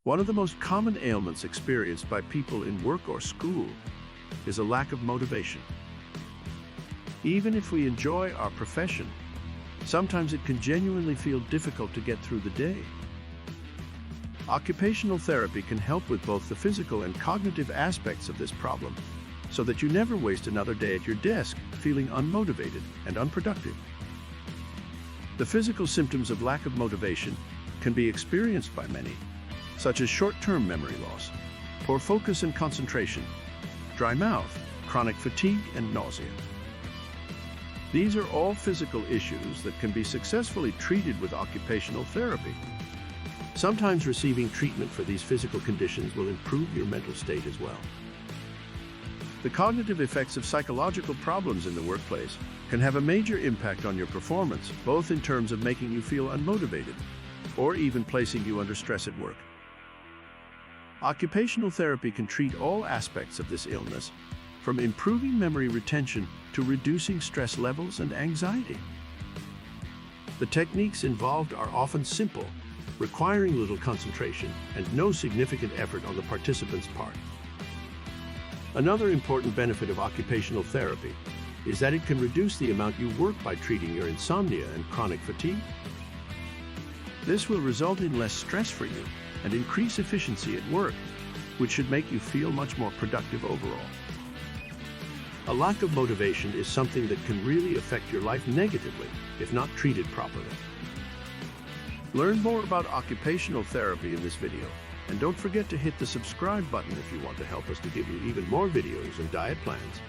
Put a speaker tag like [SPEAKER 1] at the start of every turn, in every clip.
[SPEAKER 1] One of the most common ailments experienced by people in work or school is a lack of motivation. Even if we enjoy our profession, sometimes it can genuinely feel difficult to get through the day. Occupational therapy can help with both the physical and cognitive aspects of this problem, so that you never waste another day at your desk feeling unmotivated and unproductive. The physical symptoms of lack of motivation can be experienced by many, such as short-term memory loss, poor focus and concentration, dry mouth, chronic fatigue, and nausea. These are all physical issues that can be successfully treated with occupational therapy. Sometimes receiving treatment for these physical conditions will improve your mental state as well. The cognitive effects of psychological problems in the workplace can have a major impact on your performance, both in terms of making you feel unmotivated or even placing you under stress at work. Occupational therapy can treat all aspects of this illness, from improving memory retention to reducing stress levels and anxiety. The techniques involved are often simple, requiring little concentration and no significant effort on the participant's part. Another important benefit of occupational therapy is that it can reduce the amount you work by treating your insomnia and chronic fatigue. This will result in less stress for you and increase efficiency at work, which should make you feel much more productive overall. A lack of motivation is something that can really affect your life negatively if not treated properly. Learn more about occupational therapy in this video, and don't forget to hit the subscribe button if you want to help us to give you even more videos and diet plans.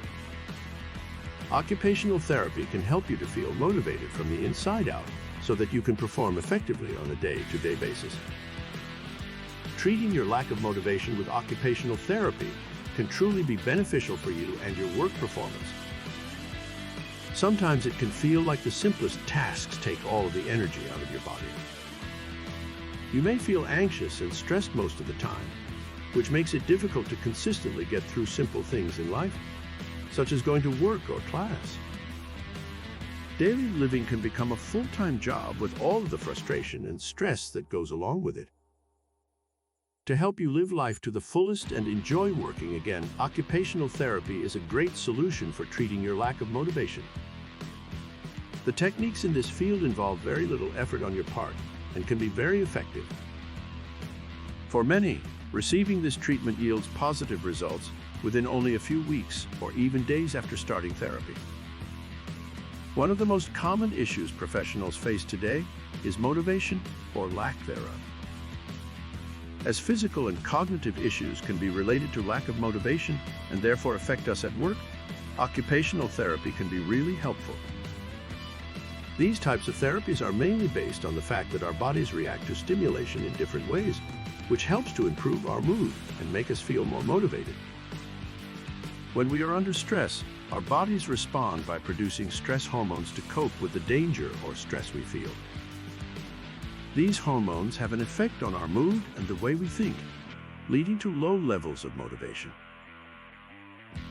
[SPEAKER 1] Occupational therapy can help you to feel motivated from the inside out so that you can perform effectively on a day-to-day basis. Treating your lack of motivation with occupational therapy can truly be beneficial for you and your work performance. Sometimes it can feel like the simplest tasks take all of the energy out of your body. You may feel anxious and stressed most of the time, which makes it difficult to consistently get through simple things in life, such as going to work or class. Daily living can become a full-time job with all of the frustration and stress that goes along with it. To help you live life to the fullest and enjoy working again, occupational therapy is a great solution for treating your lack of motivation. The techniques in this field involve very little effort on your part and can be very effective. For many, receiving this treatment yields positive results within only a few weeks or even days after starting therapy. One of the most common issues professionals face today is motivation or lack thereof. As physical and cognitive issues can be related to lack of motivation and therefore affect us at work, occupational therapy can be really helpful. These types of therapies are mainly based on the fact that our bodies react to stimulation in different ways, which helps to improve our mood and make us feel more motivated. When we are under stress, our bodies respond by producing stress hormones to cope with the danger or stress we feel. These hormones have an effect on our mood and the way we think, leading to low levels of motivation.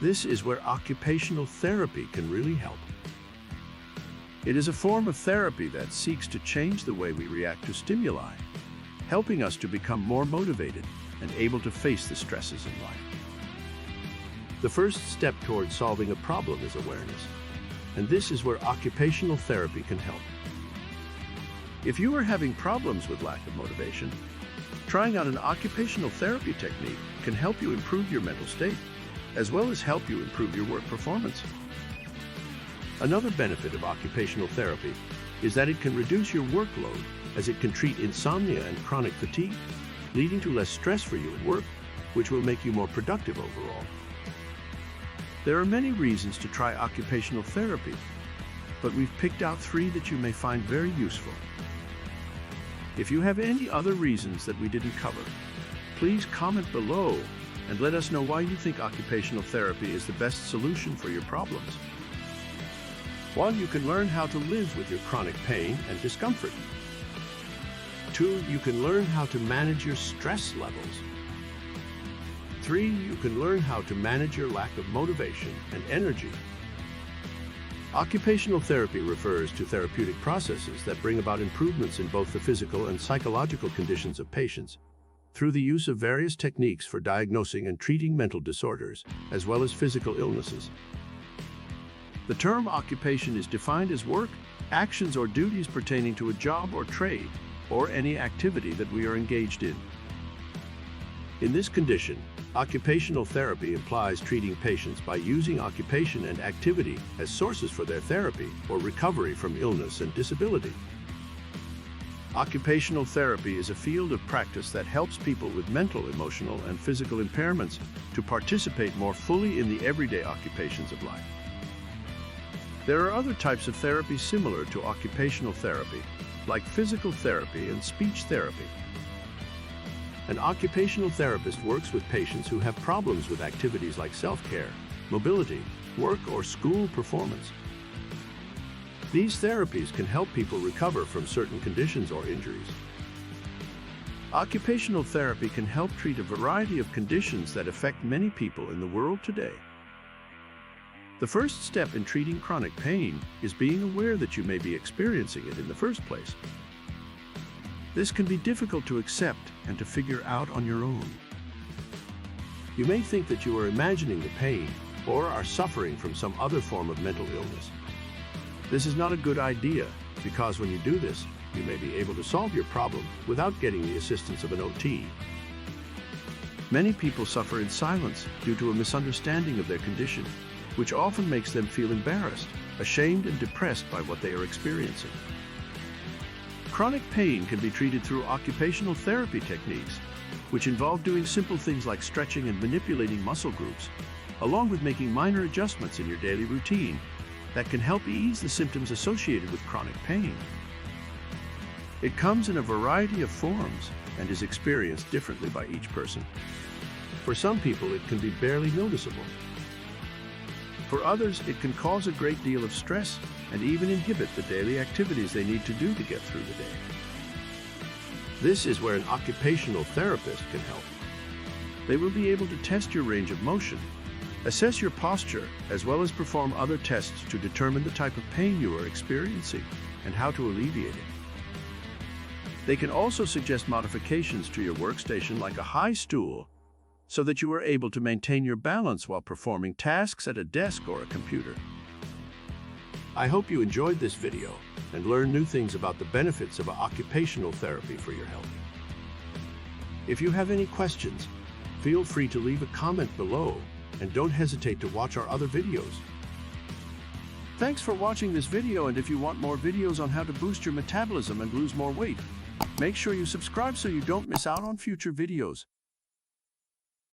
[SPEAKER 1] This is where occupational therapy can really help. It is a form of therapy that seeks to change the way we react to stimuli, helping us to become more motivated and able to face the stresses in life. The first step towards solving a problem is awareness, and this is where occupational therapy can help. If you are having problems with lack of motivation, trying out an occupational therapy technique can help you improve your mental state, as well as help you improve your work performance. Another benefit of occupational therapy is that it can reduce your workload, as it can treat insomnia and chronic fatigue, leading to less stress for you at work, which will make you more productive overall. There are many reasons to try occupational therapy, but we've picked out 3 that you may find very useful. If you have any other reasons that we didn't cover, please comment below and let us know why you think occupational therapy is the best solution for your problems. 1. You can learn how to live with your chronic pain and discomfort. 2. You can learn how to manage your stress levels. 3. You can learn how to manage your lack of motivation and energy. Occupational therapy refers to therapeutic processes that bring about improvements in both the physical and psychological conditions of patients, through the use of various techniques for diagnosing and treating mental disorders, as well as physical illnesses. The term occupation is defined as work, actions or duties pertaining to a job or trade, or any activity that we are engaged in. In this condition, occupational therapy implies treating patients by using occupation and activity as sources for their therapy or recovery from illness and disability. Occupational therapy is a field of practice that helps people with mental, emotional, and physical impairments to participate more fully in the everyday occupations of life. There are other types of therapy similar to occupational therapy, like physical therapy and speech therapy. An occupational therapist works with patients who have problems with activities like self-care, mobility, work, or school performance. These therapies can help people recover from certain conditions or injuries. Occupational therapy can help treat a variety of conditions that affect many people in the world today. The first step in treating chronic pain is being aware that you may be experiencing it in the first place. This can be difficult to accept and to figure out on your own. You may think that you are imagining the pain or are suffering from some other form of mental illness. This is not a good idea, because when you do this, you may be able to solve your problem without getting the assistance of an OT. Many people suffer in silence due to a misunderstanding of their condition, which often makes them feel embarrassed, ashamed, and depressed by what they are experiencing. Chronic pain can be treated through occupational therapy techniques, which involve doing simple things like stretching and manipulating muscle groups, along with making minor adjustments in your daily routine that can help ease the symptoms associated with chronic pain. It comes in a variety of forms and is experienced differently by each person. For some people, it can be barely noticeable. For others, it can cause a great deal of stress and even inhibit the daily activities they need to do to get through the day. This is where an occupational therapist can help. They will be able to test your range of motion, assess your posture, as well as perform other tests to determine the type of pain you are experiencing and how to alleviate it. They can also suggest modifications to your workstation, like a high stool, so that you are able to maintain your balance while performing tasks at a desk or a computer. I hope you enjoyed this video and learned new things about the benefits of occupational therapy for your health. If you have any questions, feel free to leave a comment below, and don't hesitate to watch our other videos. Thanks for watching this video, and if you want more videos on how to boost your metabolism and lose more weight, make sure you subscribe so you don't miss out on future videos.